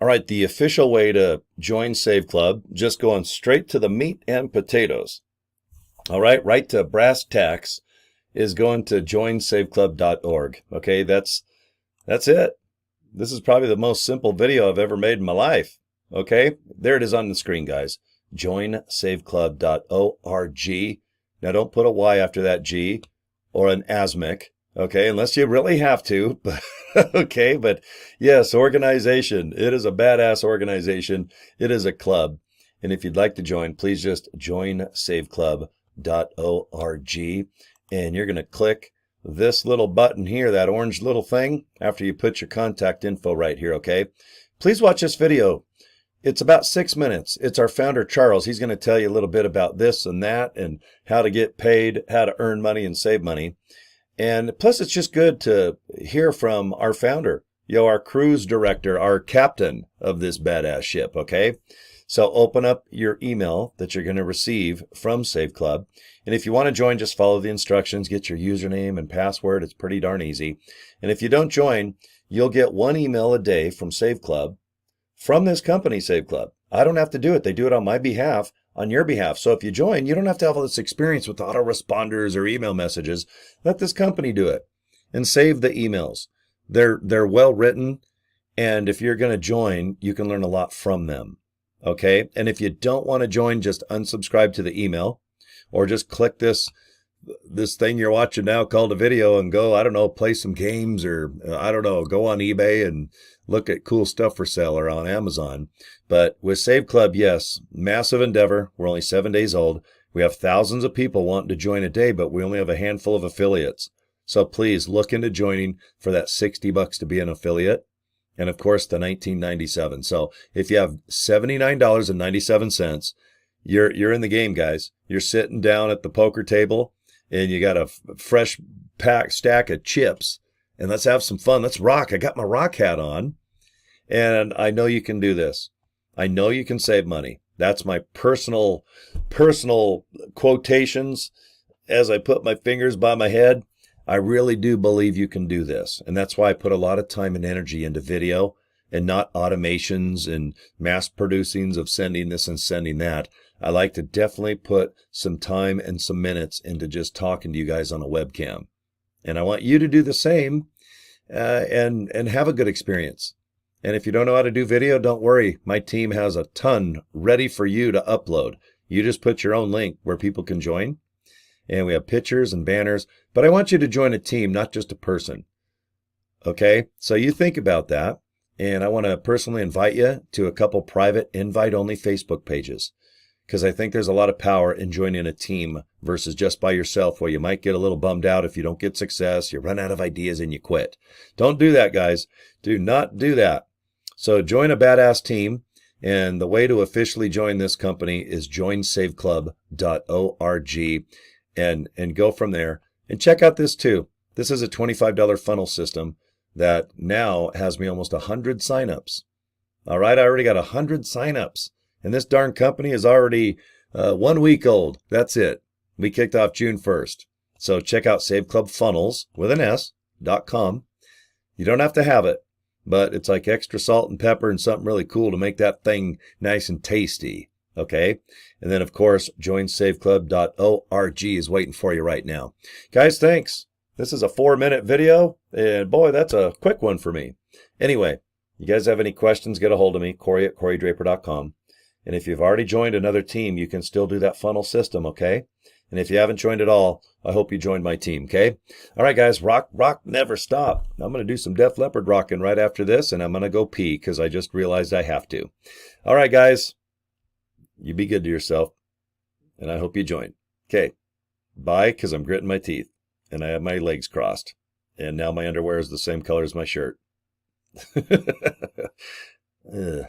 All right, the official way to join Save Club, just going straight to the meat and potatoes. All right to brass tacks is going to joinsaveclub.org. Okay, that's it. This is probably the most simple video I've ever made in my life. Okay, there it is on the screen, guys. Joinsaveclub.org. Now don't put a Y after that G or an asmic. Okay, unless you really have to. Okay, but yes, organization. It is a badass organization. It is a club. And if you'd like to join, please just join saveclub.org. And you're going to click this little button here, that orange little thing, after you put your contact info right here, okay? Please watch this video. It's about 6 minutes. It's our founder, Charles. He's going to tell you a little bit about this and that and how to get paid, how to earn money and save money. And plus, it's just good to hear from our founder, our cruise director, our captain of this badass ship, okay? So open up your email that you're going to receive from Save Club. And if you want to join, just follow the instructions, get your username and password. It's pretty darn easy. And if you don't join, you'll get one email a day from Save Club, from this company, Save Club. I don't have to do it. They do it on my behalf, on your behalf. So if you join, you don't have to have all this experience with autoresponders or email messages. Let this company do it and save the emails. They're well written. And if you're going to join, you can learn a lot from them. Okay. And if you don't want to join, just unsubscribe to the email or just click this thing you're watching now called a video and go, I don't know, play some games or I don't know, go on eBay and look at cool stuff for sale or on Amazon. But with Save Club, yes, massive endeavor. We're only 7 days old. We have thousands of people wanting to join a day, but we only have a handful of affiliates. So please look into joining for that $60 to be an affiliate. And of course, the $19.97. So if you have $79.97, you're in the game, guys. You're sitting down at the poker table and you got a fresh packed stack of chips. And let's have some fun. Let's rock. I got my rock hat on. And I know you can do this. I know you can save money. That's my personal quotations as I put my fingers by my head. I really do believe you can do this. And that's why I put a lot of time and energy into video and not automations and mass producings of sending this and sending that. I like to definitely put some time and some minutes into just talking to you guys on a webcam. And I want you to do the same and have a good experience. And if you don't know how to do video, don't worry. My team has a ton ready for you to upload. You just put your own link where people can join. And we have pictures and banners. But I want you to join a team, not just a person. Okay? So you think about that. And I want to personally invite you to a couple private invite-only Facebook pages. Because I think there's a lot of power in joining a team versus just by yourself where you might get a little bummed out if you don't get success, you run out of ideas and you quit. Don't do that, guys. Do not do that. So join a badass team. And the way to officially join this company is joinsaveclub.org and go from there. And check out this too. This is a $25 funnel system that now has me almost 100 signups. All right, I already got 100 signups. And this darn company is already 1 week old. That's it. We kicked off June 1st. So check out saveclubfunnels with an S.com. You don't have to have it, but it's like extra salt and pepper and something really cool to make that thing nice and tasty. Okay. And then, of course, joinsaveclub.org is waiting for you right now. Guys, thanks. This is a 4-minute video. And boy, that's a quick one for me. Anyway, you guys have any questions, get a hold of me, Cory at CoryDraper.com. And if you've already joined another team, you can still do that funnel system, okay? And if you haven't joined at all, I hope you join my team, okay? All right, guys, rock, never stop. I'm going to do some Def Leppard rocking right after this, and I'm going to go pee because I just realized I have to. All right, guys, you be good to yourself, and I hope you join. Okay, bye, because I'm gritting my teeth, and I have my legs crossed, and now my underwear is the same color as my shirt. Ugh.